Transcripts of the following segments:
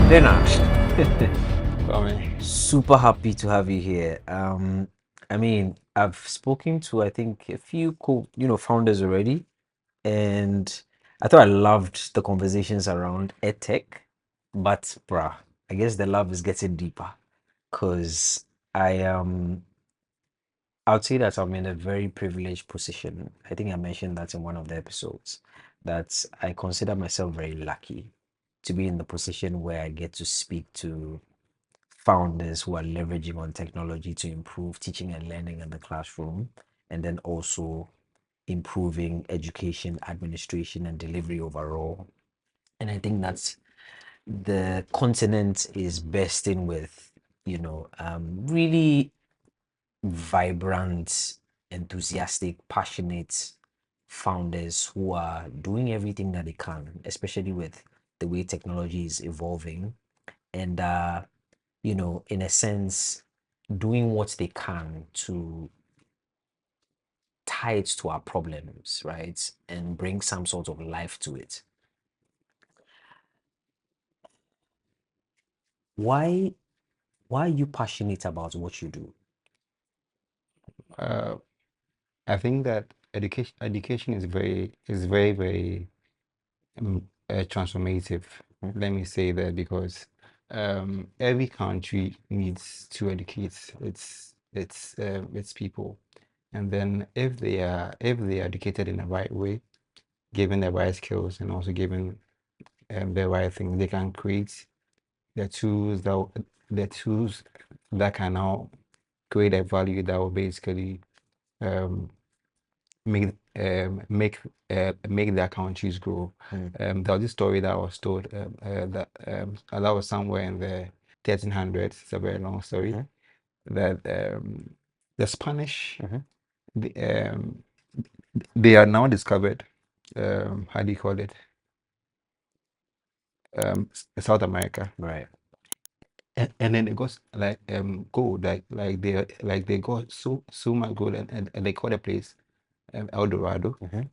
Dinner. Kwame. Super happy to have you here. I mean, I've spoken to I think a few founders already, and I thought I loved the conversations around EdTech, but bruh, I guess the love is getting deeper because I I would say that I'm in a very privileged position. I think I mentioned that in one of the episodes, that I consider myself very lucky to be in the position where I get to speak to founders who are leveraging on technology to improve teaching and learning in the classroom, and then also improving education, administration, and delivery overall. And I think that's the continent is bursting with, really vibrant, enthusiastic, passionate founders who are doing everything that they can, especially with the way technology is evolving. And in a sense, doing what they can to tie it to our problems, right? And bring some sort of life to it. Why why are you passionate about what you do? Uh, I think that education is very transformative. Mhm. Let me say that because every country needs to educate its people, and then if they are educated in the right way, given the right skills, and also given the right things, they can create the tools that can now create a value that will basically um, make make their countries grow. Mm. There was this story that was told that was somewhere in the 1300s. It's a very long story Mhm. that the Spanish Mhm. the, they are now discovered how do you call it South America, Right. and then it goes like gold like they got so much gold, and they call the place El Dorado, Mhm.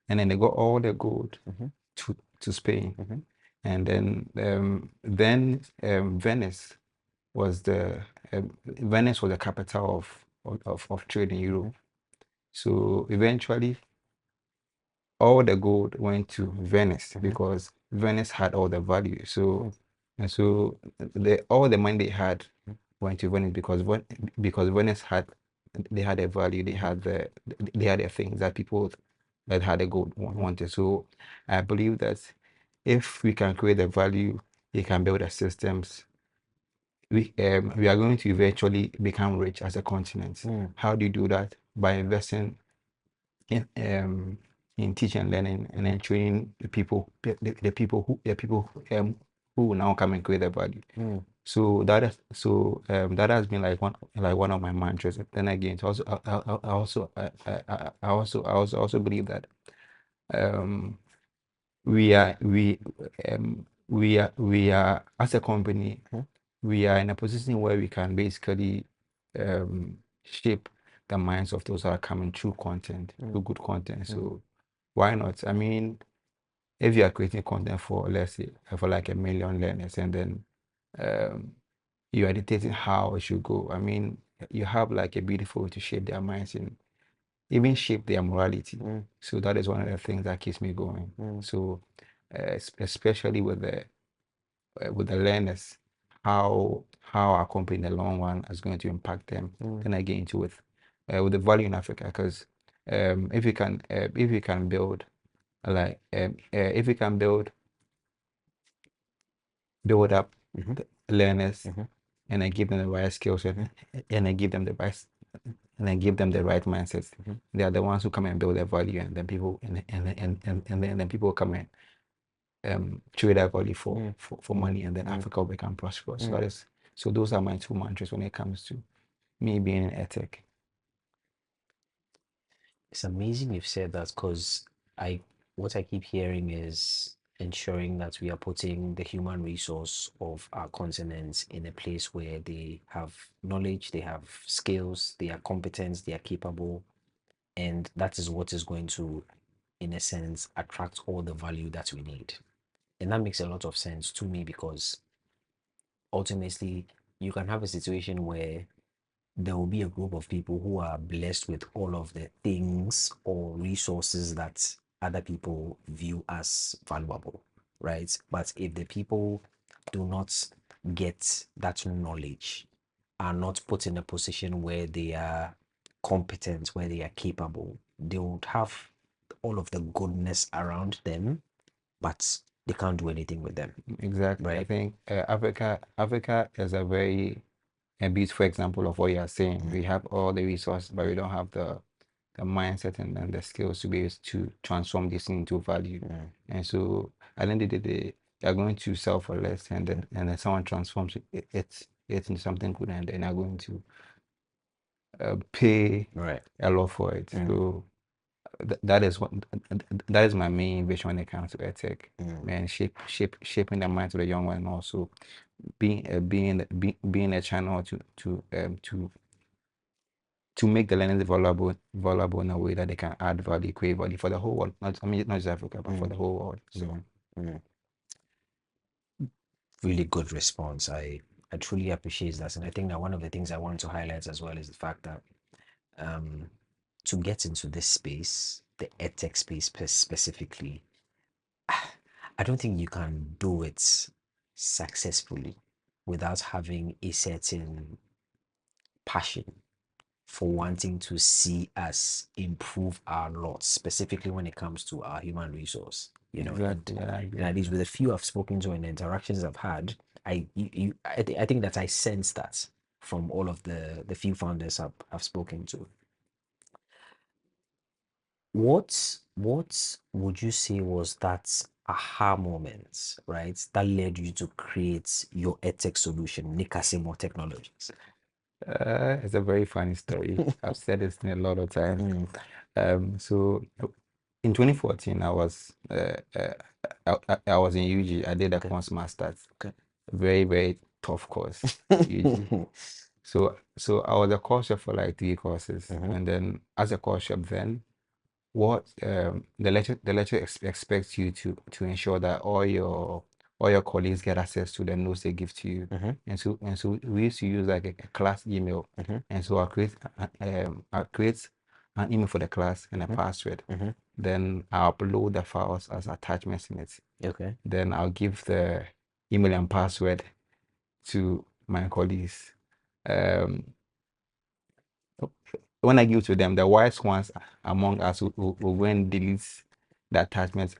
and then they got all the gold Mhm. to Spain. Mhm. And then Venice was the capital of trade in Europe. Mhm. So eventually, all the gold went to Venice Mhm. because Venice had all the value. Mm. So the all the money they had Mhm. went to Venice because Venice had a value. They Mhm. had the things that people that had a gold Mhm. wanted. So I believe that if we can create the value, we can build the systems. We are going to eventually become rich as a continent. Mm. How do you do that? By investing in teaching and learning, and then training the people who will now come and create the value. Mm. So that has been like one of my mantras. Then again, it's also I also believe that um we are we we are as a company, Mhm. we are in a position where we can basically shape the minds of those that are coming through content, Mm. through good content. Mm. So why not? I mean, if you are creating content for, let's say, for like 1 million learners, and then um, you are dictating how it should go, I mean, you have like a beautiful way to shape their minds and even shape their morality. Mm. So that is one of the things that keeps me going. Mm. So especially with the learners, how our company in the long run is going to impact them. Mm. Then I get into with the value in Africa, because if you can build if you can build up Mhm. the learners, Mhm. and I give them the right skills, Mhm. and I give them the right mindsets. Mhm. They are the ones who come and build their value, and then people and then people come and trade that value for, Mm. for for Mm. money, and then Mm. Africa will become prosperous. So Mm. those are my two mantras when it comes to me being in Edtech. It's amazing you've said that because I what I keep hearing is ensuring that we are putting the human resource of our continent in a place where they have knowledge, they have skills, they are competent, they are capable, and that is what is going to, in a sense, attract all the value that we need. And that makes a lot of sense to me because ultimately you can have a situation where there will be a group of people who are blessed with all of the things or resources that other people view as valuable, right? But if the people do not get that knowledge, are not put in a position where they are competent, where they are capable, they would have all of the goodness around them, but they can't do anything with them, Exactly. I right? think Africa is a beautiful example of what you are saying. We have all the resources, but we don't have the mindset and the skills to be able to transform this into value. Mm, And so at the end of the day, you're going to sell for less, and then someone transforms it into something good, and then you're going to pay right. a lot for it. Mm, So that is that is my main vision when it comes to edtech. mm, Man, shaping the minds of the young one, and also being a channel to make the learning valuable in a way that they can add value, create value for the whole world. Not, I mean, not just Africa, but for mm, the whole world. So mm, mm. Really good response. I truly appreciate that, and I think that one of the things I want to highlight as well is the fact that um to get into this space, the edtech space specifically, I don't think you can do it successfully without having a certain passion for wanting to see us improve our lot, specifically when it comes to our human resource. And exactly, yeah, I agree at with least that. with the few I've spoken to and the interactions I've had, I think that I sense that from all of the few founders I've spoken to. What would you say was that aha moment, right, that led you to create your edtech solution, Nikasemo Technologies? It's a very funny story. I've said this a lot of times. Mm, So in 2014, I was in UG. I did a okay. course masters. Okay. Very, very tough course, UG. So I was a course chef for like 3 courses, Mhm, and then as a course chef, then what the lecture expects you to ensure that all your colleagues get access to the notes they give to you. mhm, And so we used to use like a class email. mhm, And so I create an email for the class and a mhm, password. mhm. Then I upload the files as attachments in it. Okay. Then I'll give the email and password to my colleagues. Um, when I give to them, the wise ones among us will go and delete the attachments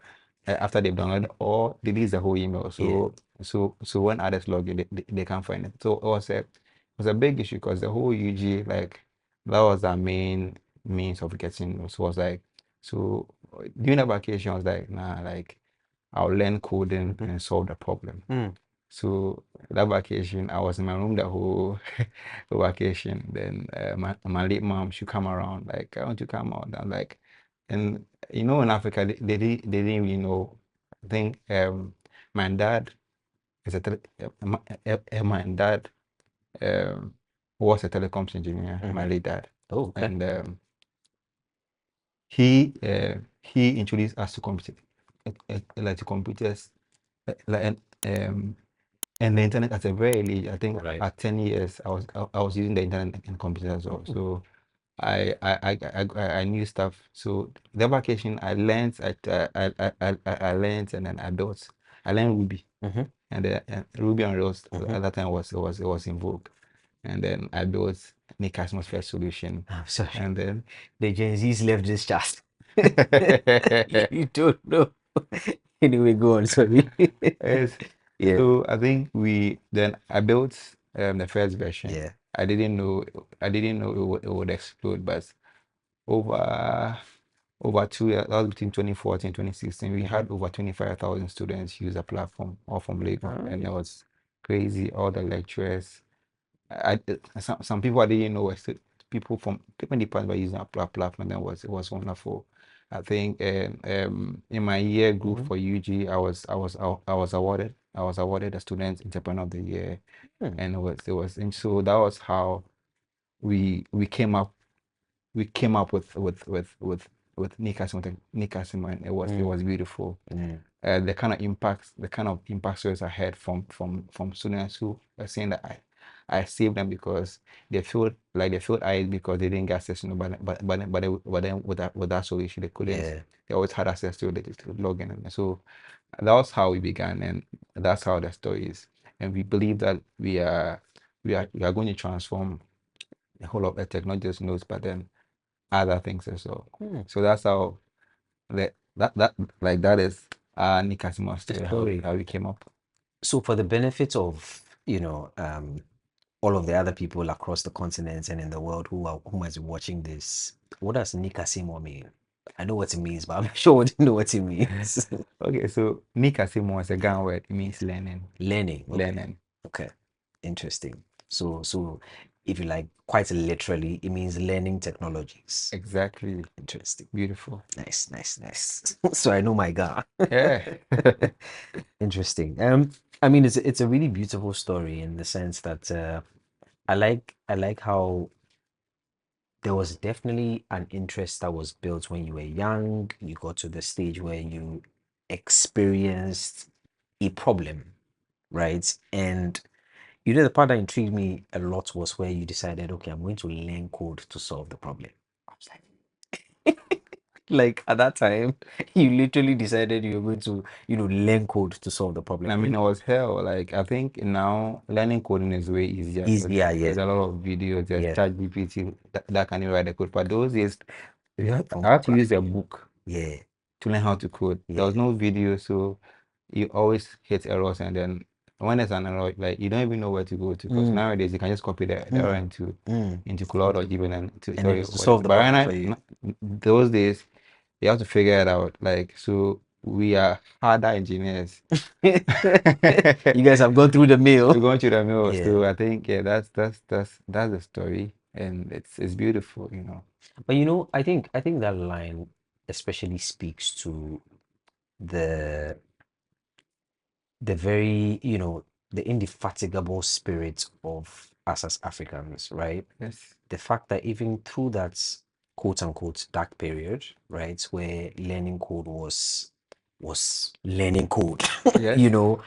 after they've downloaded, or delete the whole email. Yeah. So when others log in, they can't find it. So it was a big issue because the whole UG, like, that was our main means of getting. So it was like, so during the vacation, I was like, nah, like, I'll learn coding Mhm, and solve the problem. mm, So that vacation, I was in my room the whole vacation. Then my late mom, she come around like, I want to come out. I'm like, and in Africa, they didn't really know. I think my dad is my dad um, was a telecoms engineer. My mhm. late dad, Oh, okay. and he introduced us to like to computers, like and the internet at a very early age. I think Right. at 10 years, I was using the internet and computers as well. Mm, So I knew stuff. So the vacation I learned, I learned, and then I built. I learned Ruby, mhm, and Ruby on Rails mhm. at that time was in vogue. And then I built Nikasemo's first solution, I'm sorry. and then The Gen Z's left this chat. You don't know. Anyway, go on. Sorry. Yes. Yeah. So I think I built the first version. Yeah. I didn't know it would explode, but over over 2 years, that was between 2014 2016, we Mhm. had over 25,000 students use the platform, all from Lagos, and it Alright. was crazy. All the lecturers, some people I didn't know were still people from different departments were using our platform, and it was wonderful. I think in my year group Mhm. for UG, I was awarded the Student Entrepreneur of the Year, Hmm. and and so that was how we came up with with Nikasemo, and it Mm, was beautiful. mm, The kind of impact stories I heard from students who are saying that I saved them because they felt I because they didn't get access, but then with that solution they couldn't. yeah. They always had access to log in, and so that was how we began, and that's how the story is. And we believe that we are going to transform the whole of EdTech, not just notes, but then other things as well. Mm, So that's how that like that is Nikasemo the story, story. how we came up. So for the benefit of, all of the other people across the continent and in the world who might be watching this, what does Nikasimo mean? I know what it means, but I'm not sure what you know what it means. Okay, so Nikasemo is a Ghana word. It means learning. Learning. Okay. Learning. Okay. Interesting. So if you like, quite literally, it means learning technologies. Exactly. Interesting. Beautiful. Nice, nice, nice. So I know my guy. Yeah. Interesting. I mean, it's a really beautiful story in the sense that I like how there was definitely an interest that was built when you were young. You got to the stage where you experienced a problem, right? And the part that intrigued me a lot was where you decided, okay, I'm going to learn code to solve the problem. I was like at that time, you literally decided you were going to, learn code to solve the I problem. mean, it was hell. Like, I think now learning coding is way easier because Easier, yeah, there's a lot of videos, there's yeah, ChatGPT that can even write the code. But those days, from I had to use scratch. a book Yeah, to learn how to code. There yeah. was no video, so you always hit errors, and then when there's an error, like you don't even know where to go to because Mm, nowadays you can just copy the error mm, mm. into Cloud or even and to And tell then you to what. solve the But right problem now, for you. those days you have to figure it out. Like so, we are harder engineers. You guys have gone through the We're mill. going to the middle. Yeah. So I think yeah, that's the story, and it's beautiful, you know. But I think that line especially speaks to the the very, the indefatigable spirit of us as Africans, right? Yes, The fact that even through that quote unquote dark period, right, where learning code was learning code, you yes, know,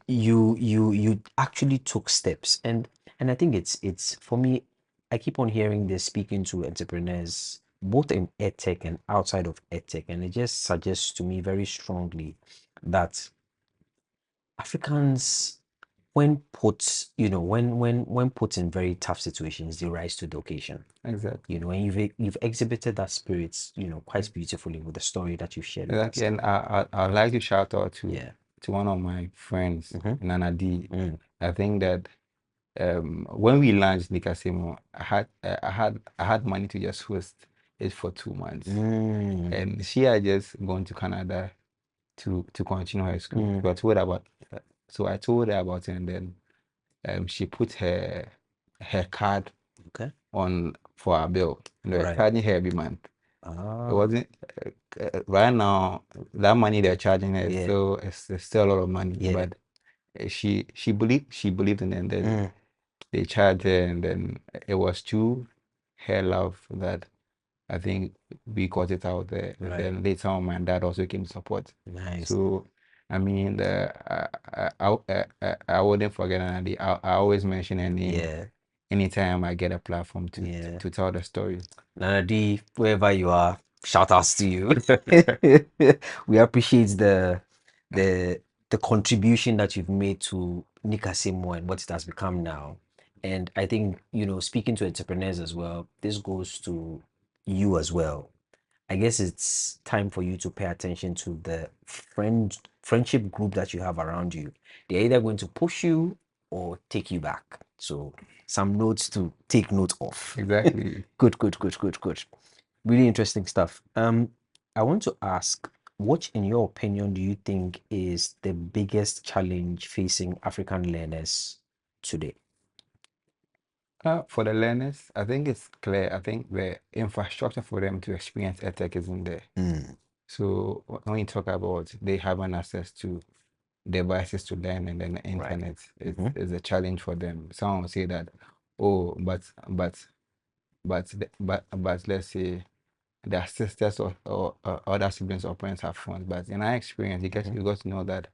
you actually took steps, and I think it's for me. I keep on hearing this speaking to entrepreneurs both in edtech and outside of edtech, and it just suggests to me very strongly that Africans, when put, when put in very tough situations, they rise to the occasion. exactly. And you've exhibited that spirit, quite beautifully with the story that you've shared with us. Exactly, and I'd like to shout out Yeah. to one of my friends, Mm-hmm. Nana D. Mm. I think that when we launched Nikasemo, I had money to just host it for 2 months, Mm. and she had just gone to Canada to continue her school. Mm. So I told her about it, and then she put her card Okay. on for our bill. You know, we're Right. charging her every month. It Ah. wasn't right now that money they're charging her is Yeah. still it's still a lot of money, Yeah. but she believed in it, and then Mm. they charged her, and then it was through her love that I think we got it out there, and Right. then later on my dad also came to support. Nice. So I mean, I wouldn't forget Andy. I always mention her name Yeah. anytime I get a platform Yeah. to tell the story. Nana D, wherever you are, shout outs to you. We appreciate the the contribution that you've made to Nikasemo and what it has become now. And I think, speaking to entrepreneurs as well, this goes to you as well. I guess it's time for you to pay attention to the friendship group that you have around you. They're either going to push you or take you back. So some notes to take note of. Exactly. Good, good, good, good, good. Really interesting stuff. I want to ask, what, in your opinion, do you think is the biggest challenge facing African learners today? For the learners, I think it's clear. I think the infrastructure for them to experience EdTech isn't there. Mm, So when you talk about they having access to devices to learn and then the right. internet Mm-hmm. is a challenge for them. Someone will say that, oh, but let's say their sisters or other siblings or parents have phones. But in our experience, you got to know that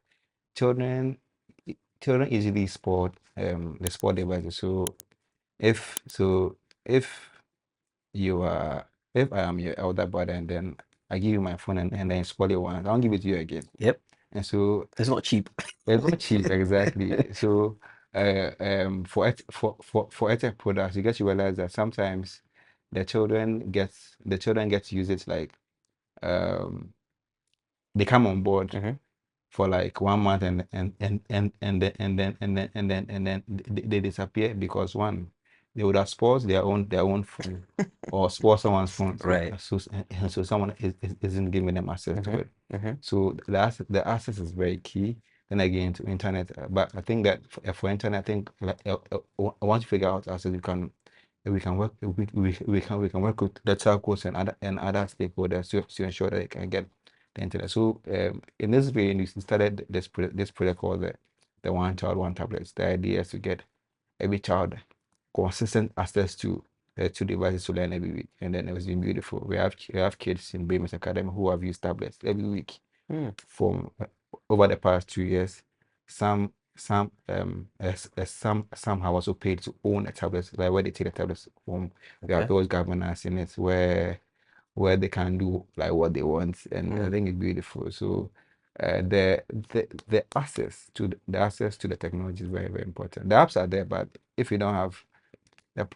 children children easily spot the sport devices. So if so if you are if I am your elder brother and then I give you my phone and then spoil it once, I won't give it to you again. Yep. And so It's not cheap. it's not cheap, exactly. So for Edtech products, you get to realize that sometimes the children get to use it like um they come on board Mhm. for like 1 month and then they disappear because one, they would have spoiled their own phone or spoil someone's phone, Right. so someone isn't giving them access to Mhm. it. Mhm. So the access is very key. Then again to internet, but I think that for internet, I think like, once you figure out access, you can we can work we can work with the telcos and other stakeholders to ensure that they can get the internet. So in this way, we started this project called the One Child One Tablets. The idea is to get every child consistent access to devices to learn every week, and then it was been beautiful. We have kids in Bamus Academy who have used tablets every week Mm. from over the past 2 years. Some have also paid to own a tablet, like where they take the tablets home. We have Okay. built governance in it where they can do like what they want, and I Mm. think it's beautiful. So the access to the technology is very, very important. The apps are there, but if you don't have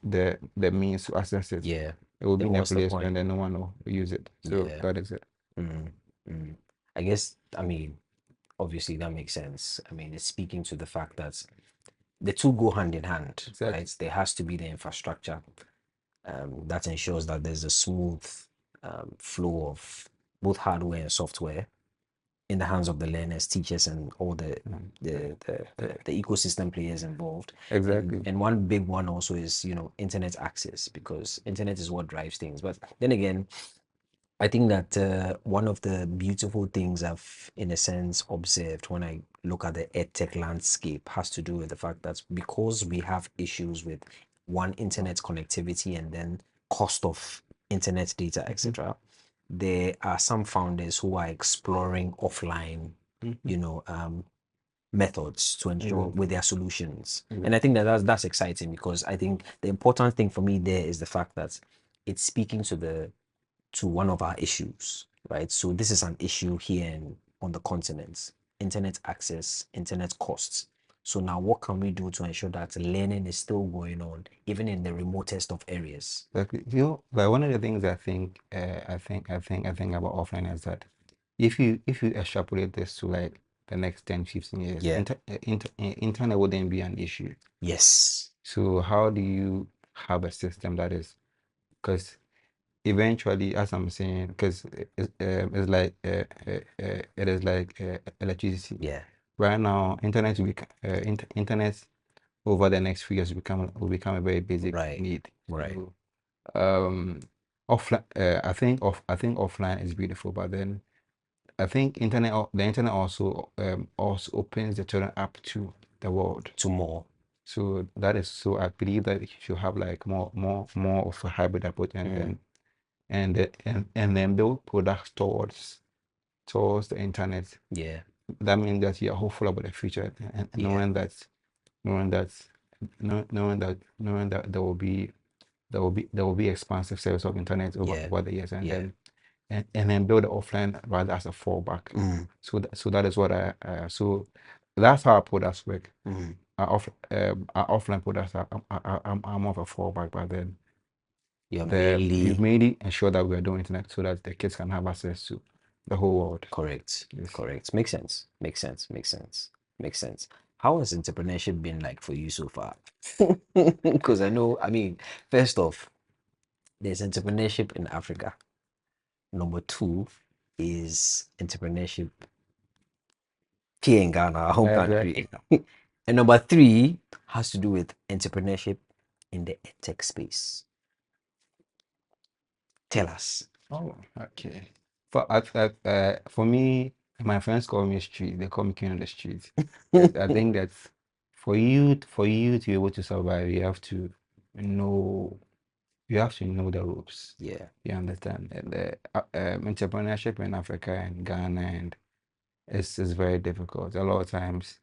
the means to access it, Yeah. it will be Then in a what's the place point? and then no one will use it. So Yeah. that is it. Mm. Mm. I guess, I mean, obviously that makes sense. I mean, it's speaking to the fact that the two go hand in hand, Exactly. right? There has to be the infrastructure that ensures that there's a smooth flow of both hardware and software in the hands of the learners, teachers, and all Mm. the ecosystem players involved. Exactly. And one big one also is internet access, because internet is what drives things. But then again, I think that one of the beautiful things I've, in a sense, observed when I look at the edtech landscape has to do with the fact that because we have issues with one, internet connectivity, and then cost of internet data, Mhm. etc., there are some founders who are exploring offline, Mhm. you know, methods to ensure Exactly. with their solutions. And I Exactly. think that that's exciting, because I think the important thing for me there is the fact that it's speaking to one of our issues, right? So this is an issue here on the continent: internet access, internet costs. So now what can we do to ensure that learning is still going on, even in the remotest of areas? Exactly. You know, like one of the things I think about offline is that if you extrapolate this to like the next 10, 15 years, Yeah. internet wouldn't be an issue. Yes. So how do you have a system that is, because eventually, as I'm saying, because it is like electricity. Yeah. Right now, internet over the next few years will become a very basic Right. need. Right. So offline, I think offline is beautiful, but then I think the internet also opens the children up to the world. To more. So that is so I believe that you should have like more of a hybrid approach, and Mm. then and then build products towards the internet. Yeah. That means that you are hopeful about the future, and Yeah. knowing that knowing that there will be expansive service of internet Yeah. over the years, and Yeah. then and then build the offline rather as a fallback. Mm. So that is what so that's how our products work. Mm. Our offline products are more of a fallback, but then You're we mainly mainly ensure that we are doing internet so that the kids can have access to the whole world. correct. Yes. Correct. Makes sense. Makes sense. Makes sense. Makes sense. How has entrepreneurship been like for you so far? Because I know, I mean, first off, there's entrepreneurship in Africa. Number two is entrepreneurship here in Ghana, our home Exactly. country. And number three has to do with entrepreneurship in the tech space. Tell us. Oh, okay. For me, my friends call me street. They call me king of the street. Yes, I think that for you to be able to survive, you have to know you have to know the ropes. Yeah. You understand? And the entrepreneurship in Africa and Ghana and it's very difficult. A lot of times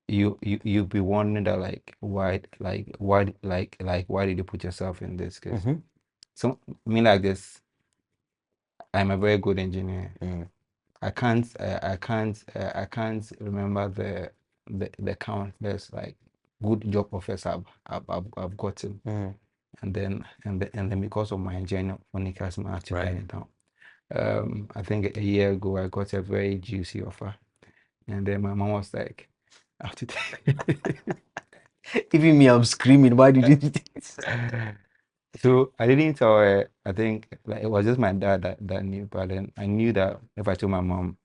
you be wondering that why did you put yourself in this? Because Mm-hmm. so me like this, I'm a very good engineer. Mm. I can't remember the countless like good job offers I've gotten, Mm. and then because of my journey on Nikasemo, I had to turn Right. it down. I think a year ago I got a very juicy offer, and then my mom was like, "I have to take." Even me, I'm screaming. Why did you do this? So I didn't tell her. I think like it was just my dad that knew, but then I knew that if I told my mom,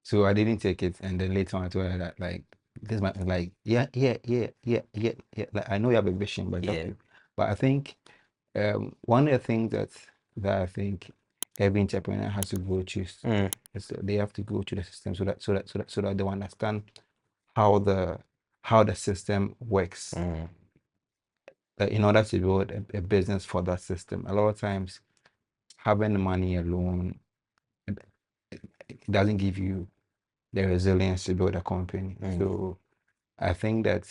so I didn't take it. And then later on, I told her that like this my like yeah. Like I know you have a vision, but Yeah. but I think one of the things that I think every entrepreneur has to go through Mm. is that they have to go through the system so that they understand how the system works. Mm. That in order to build a business for that system, a lot of times having the money alone it, it doesn't give you the resilience to build a company. Mm. So I think that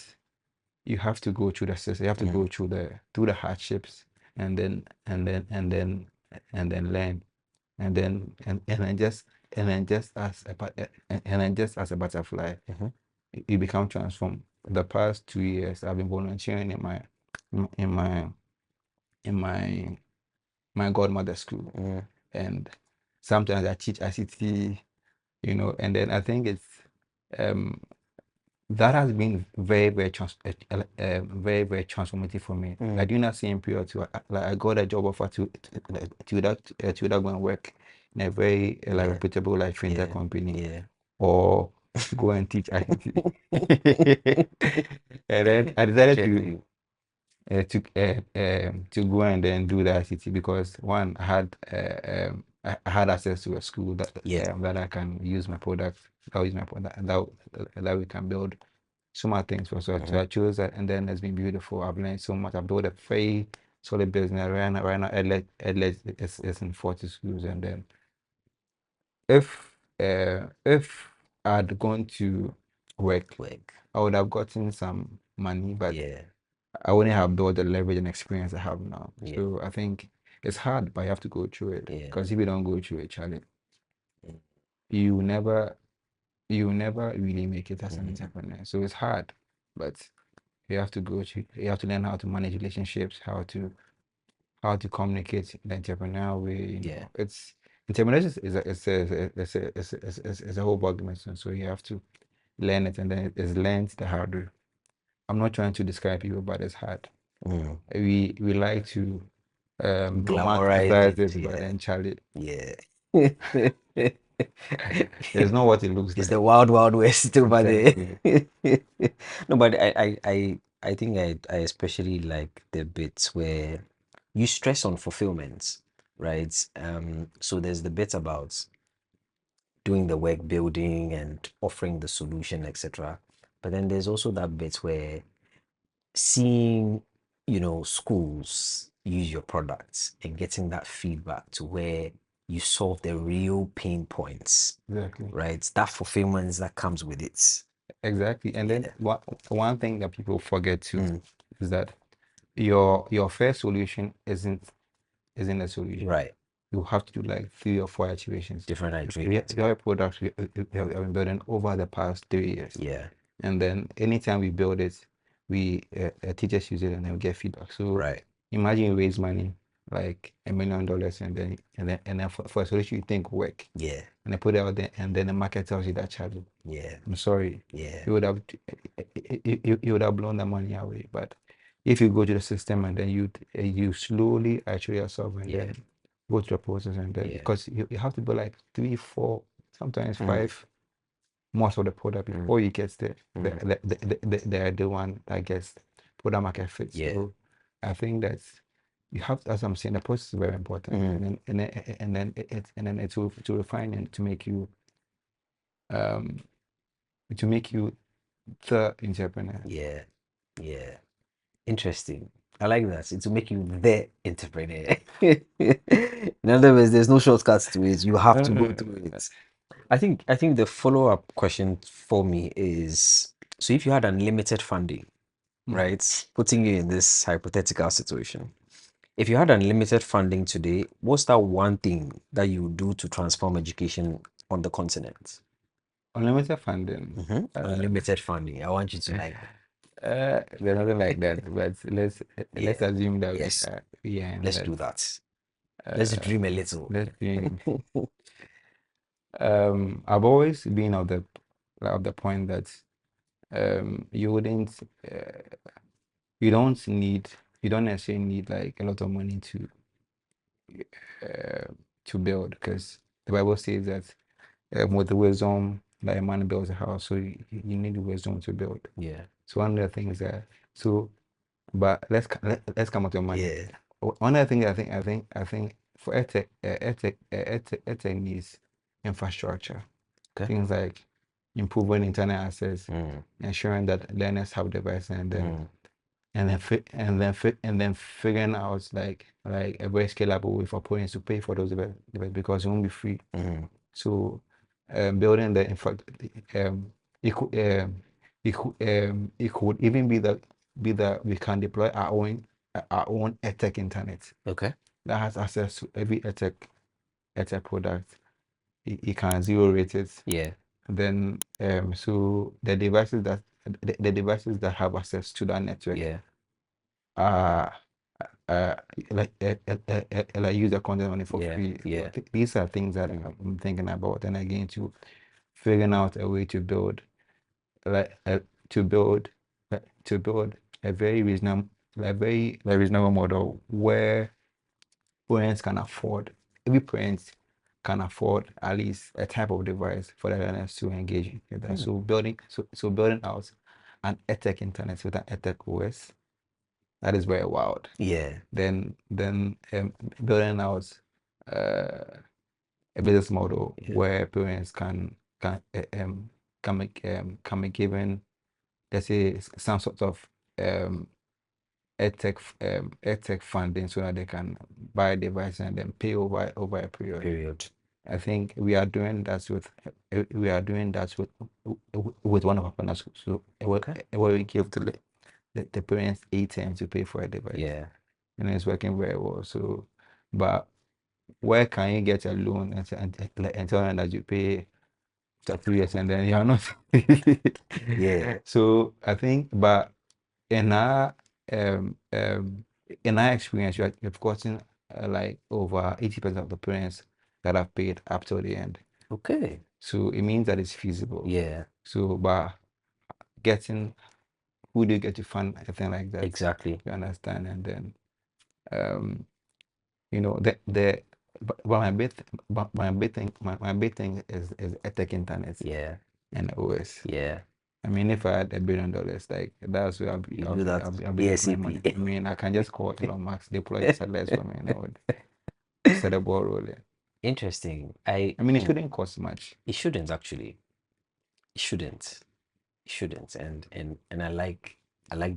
you have to go through the system. You have to Mm. go through the hardships, and then learn, and then just as and then just as a butterfly, Mm-hmm. you become transformed. The past 2 years, I've been volunteering in my in my my godmother's school, Mm. and sometimes I teach ICT, and then I think it's um that has been very very transformative for me. Mm. Like during that same period too, like I got a job offer to that go and work in a very like Yeah. reputable like fintech Yeah. company, Yeah. or go and teach ICT. And then I decided Actually, to go and then do the ICT because one I had access to a school yeah. that I can use my product, that will use my product, that we can build so much things for. So Mm-hmm. I chose that, and then it's been beautiful. I've learned so much. I've built a very solid business right now. Edtech is in 40 schools, and then if I'd gone to work, Quick. I would have gotten some money, but Yeah. I wouldn't have built the leverage and experience I have now. Yeah. So I think it's hard, but you have to go through it. Yeah. Because if you don't go through it, Charlie, Mm. you will never you will never really make it as an Mm. entrepreneur. So it's hard, but you have to learn how to manage relationships, how to communicate the entrepreneurial way. Yeah. It's entrepreneurship is a whole bug machine. So you have to learn it, and then it's learned the hard way. I'm not trying to describe people, but it's hard. Mm. We like to Glamorize romanticize it. it, but Yeah. then Charlie, Yeah. it's not what it looks It's the like. wild, wild west over there. Exactly. No, but I think I especially like the bits where you stress on fulfillment, right? So there's the bit about doing the work, building and offering the solution, etc. But then there's also that bit where seeing, schools use your products and getting that feedback to where you solve the real pain points, Exactly. right? That fulfillment that comes with it. Exactly. And then Yeah. one thing that people forget too Mm. is that your first solution isn't a solution. Right. You have to do like 3 or 4 iterations. Different If iterations. you have a product we have been building over the past 3 years, Yeah. and then anytime we build it, we teachers use it and then we get feedback. So Right. imagine you raise money like $1 million, and then for a solution you think work, Yeah. and they put it out there, and then the market tells you that, Charlie, Yeah. I'm sorry, Yeah. you would have blown the money away. But if you go to the system and then you slowly actually yourself, and Yeah. then go through the process, and then Yeah. because you have to build like 3, 4, sometimes Mm. 5 most of the product Mm. before you get Mm. the one that gets product market fit. Yeah. So I think that you have, as I'm saying, the process is very important, Mm. and then it will to refine and um to make you the entrepreneur. Yeah. Yeah. Interesting. I like that. It will make you the entrepreneur. In other words, there's no shortcuts to it. You have to go Uh, through it. I think the follow-up question for me is, so if you had unlimited funding, mhm. right? Putting you in this hypothetical situation. If you had unlimited funding today, what's that one thing that you would do to transform education on the continent? Unlimited funding. Unlimited funding. I want you to like, They're nothing like that, but let's yeah, assume that yes, we are in let's that. do that. Let's Uh, dream a little. let's dream. I've always been of the point that you wouldn't you don't need you don't necessarily need like a lot of money uh, to build, because the Bible says that with the wisdom that a man builds a house, so you need wisdom to build. Yeah, So one of the things that so but let's come out of money. yeah, One of the things I think for edtech needs infrastructure, okay. things like improving internet access, Mm, ensuring that learners have devices, mm, and then figuring out like a very scalable way for parents to pay for those devices, because it won't be free. mm, So building the infra it could it could even be that we can deploy our own edtech internet okay. that has access to every edtech product. It can zero rate it. Yeah, Then so the devices that have access to that network yeah, are uh like use the content only for yeah, free. So I yeah, think these are things that I'm thinking about, and again to figuring out a way like uh, to build to build a very reasonable like reasonable model where parents can afford every parent can afford at least a type of device for their learners to engage with that. mm, So building out an edtech internet with an edtech OS, that is very wild. yeah, Then building out uh, a business model yeah. where parents can be given, let's say, some sort of um edtech funding so that they can buy a device and then pay over a period. Period. I think we are doing that with one of our partners. So Okay. where we give the parents ATM to pay for a device, Yeah. and it's working very well. So, but where can you get a loan and tell them that you pay after 2 years and then you're not? Yeah. So I think, but in our um, um, in our experience, we've gotten like over 80% of the parents that have paid up till the end. Okay. So it means that it's feasible. Yeah. So, but getting who do you get to fund a thing like that? Exactly. You understand? And then um, the but my big thing is Edtech internet Yeah. and OS. Yeah. I mean, if I had $1 billion, like that's where You do that I'll be deploying money. ASAP. I mean, I can just call Elon Musk, deploy the satellites for me, and I would set the ball rolling. Interesting. I mean, it shouldn't cost much. It shouldn't actually. It shouldn't. It shouldn't. And I like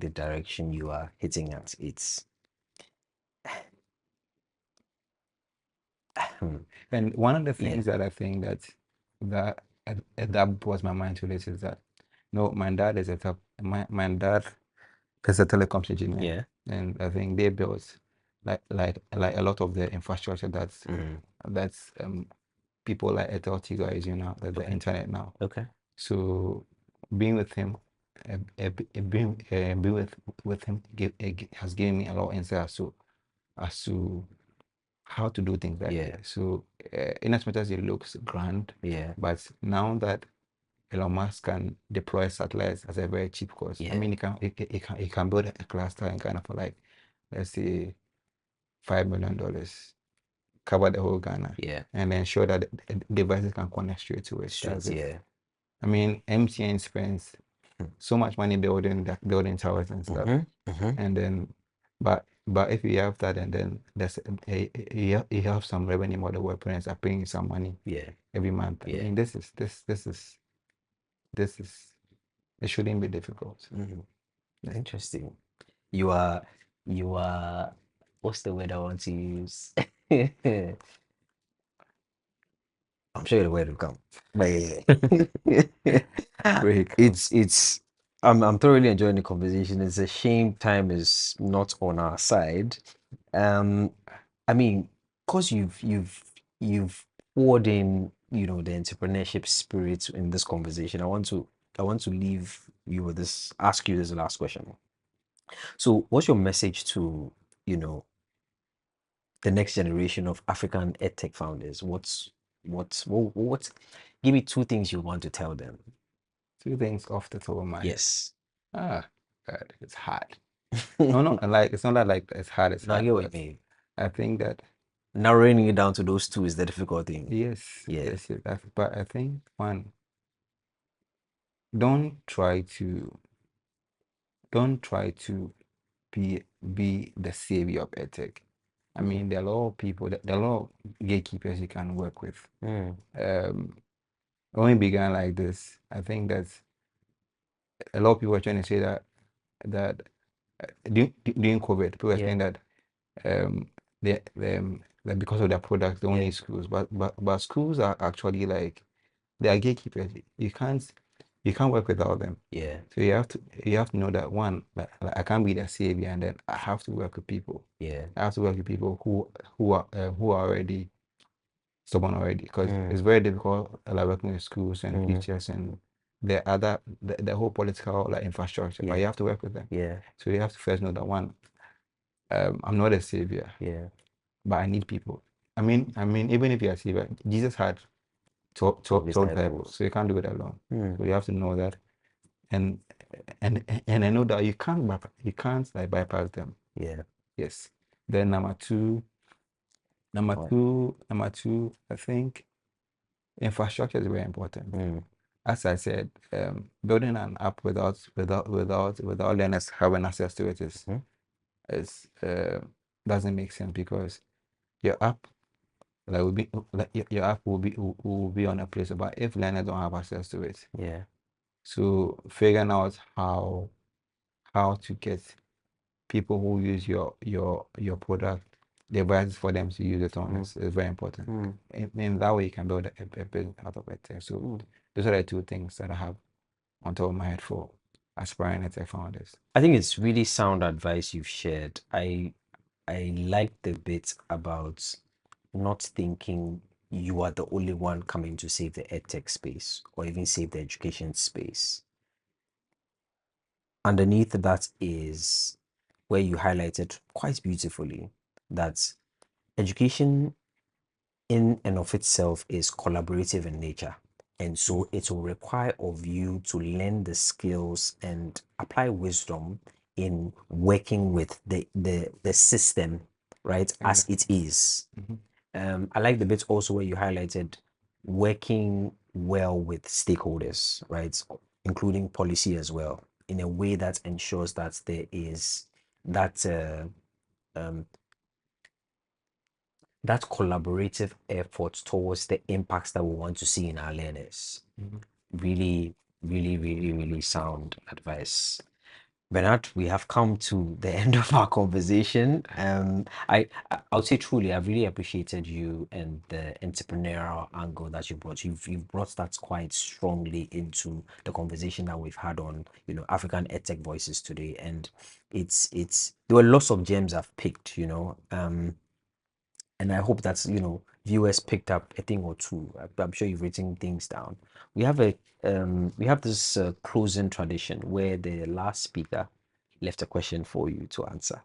the direction you are hitting at. It's hmm, And one of the yeah. things that I think that blows my mind to this is that no, my dad is a telecoms engineer, Yeah. and I think they built like a lot of the infrastructure Mm, that's people like Edtech guys, the okay. internet now. Okay. So being with him, being with him has given me a lot of insight as to how to do things like Yeah. this. So in as much as it looks grand, Yeah. but now that Elon Musk can deploy satellites at a very cheap cost, I Yeah. mean, he can build a cluster and kind of like, let's say, $5 million, cover the whole Ghana, Yeah. and ensure that the devices can connect straight to it. That's Streets. it. Yeah. I mean, MTN spends so much money building towers and stuff, Mm-hmm. Mm-hmm. and then, but if you have that, and then you have some revenue model where parents are paying some money Yeah. every month. I Yeah. mean, this is it shouldn't be difficult. Mm-hmm. Interesting. You are, you are, what's the word I want to use? I'm sure the word will come. But yeah. Break. It's I'm thoroughly enjoying the conversation. It's a shame time is not on our side. Um, I mean, because you've poured in, the entrepreneurship spirit in this conversation. I want to leave you with this, ask you this last question. So, what's your message to, you know, the next generation of African EdTech founders? What, give me two things you want to tell them. Two things off the top of my head. Yes. Ah, God, it's hard. No, No, no, like it's not that like it's I hard, get what you but mean. I think that Narrowing it down to those two is the difficult thing. yes, Yeah. yes, yes. But I think one, don't try to don't try to be be the savior of EdTech. I mean, there are a lot of people, there are a lot of gatekeepers you can work with. Mm, Um, when we began like this, I think that a lot of people are trying to say that during COVID, people were yeah. saying that um that because of their products they don't Yeah. need schools, but schools are actually like they are gatekeepers. You can't work without them. Yeah. So you have to know that one, like I can't be the savior, and then I have to work with people. Yeah. I have to work with people who are already stubborn already, because Mm, it's very difficult like working with schools and mm, teachers and the whole political like infrastructure. But yeah. you have to work with them. Yeah. So you have to first know that one, I'm not a savior, Yeah. but I need people. I mean, even if you're a savior, Jesus had 12, 12 12, 12 disciples, disciples. so you can't do it alone. Mm, So you have to know that, and and I know that you can't like bypass them. yeah. Yes. Then Right. number two, I think infrastructure is very important. Mm, As I said, building an app without learners having access to it mhm, is doesn't make sense, because your app like will be like your app will be on a place, but if learners don't have access to it, yeah. so figuring out how to get people who use your product devices for them to use it on Mm, is very important. mm, In that way, you can build a business out of it. So mm. those are the two things that I have on top of my head for aspiring tech founders. I think it's really sound advice you've shared. I like the bit about not thinking you are the only one coming to save the edtech space or even save the education space. Underneath that is where you highlighted quite beautifully that education in and of itself is collaborative in nature. And Mm, so it will require of you to learn the skills and apply wisdom in working with the system, right, as exactly. it is. Mhm. I like the bit also where you highlighted working well with stakeholders, right, including policy as well, in a way that ensures that there is that um, that collaborative effort towards the impacts that we want to see in our learners. Mhm. Really, really, really, really sound advice. Bernard, we have come to the end of our conversation. I would say truly, I've really appreciated you and the entrepreneurial angle that you brought. You've brought that quite strongly into the conversation that we've had on, African EdTech voices today. And it's there were lots of gems I've picked, and I hope that viewers picked up a thing or two. I'm sure you've written things down. We have this closing tradition where the last speaker left a question for you to answer,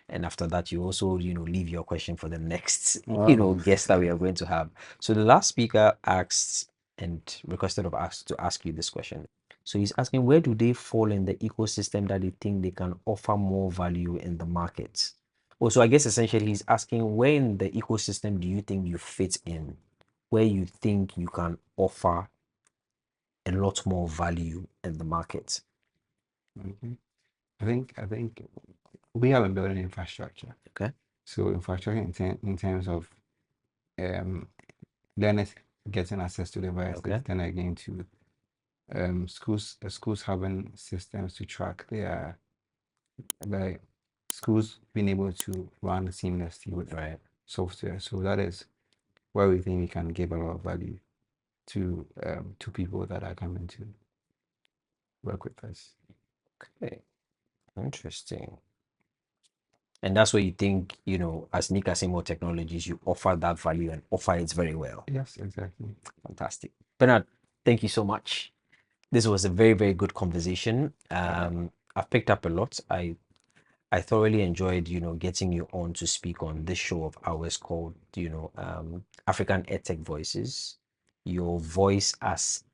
and after that you also leave your question for the next Wow. guest that we are going to have. So the last speaker asked and requested of us to ask you this question. So he's asking, where do they fall in the ecosystem that they think they can offer more value in the market? Oh, so I guess essentially he's asking, where in the ecosystem do you think you fit in, where you think you can offer a lot more value in the market? Okay. I think we have a building infrastructure. Okay. So infrastructure in terms of um learners getting access to devices, Okay. then again to schools having systems to track their like schools being able to run seamlessly with Right. software. So that is where we think we can give a lot of value to people that are coming to work with us. Okay. Interesting. And that's where you think, as Nikasemo Technologies, you offer that value and offer it very well. Yes, exactly. Fantastic. Bernard, thank you so much. This was a very, very good conversation. I've picked up a lot. I thoroughly enjoyed, getting you on to speak on this show of ours called, African EdTech Voices. Your voice as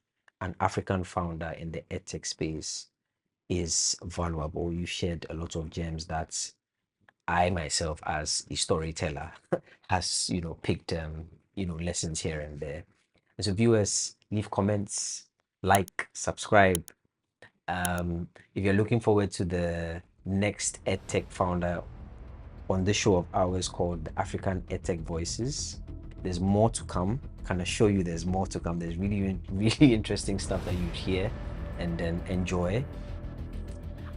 an African founder in the EdTech space is valuable. You shared a lot of gems that I myself, as a storyteller, has picked lessons here and there. And so, viewers, leave comments, like, subscribe. If you're looking forward to the next EdTech founder on this show of ours called the African EdTech Voices, there's more to come. Can assure you there's more to come. There's really, really interesting stuff that you'd hear and then enjoy.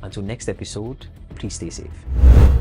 Until next episode, please stay safe.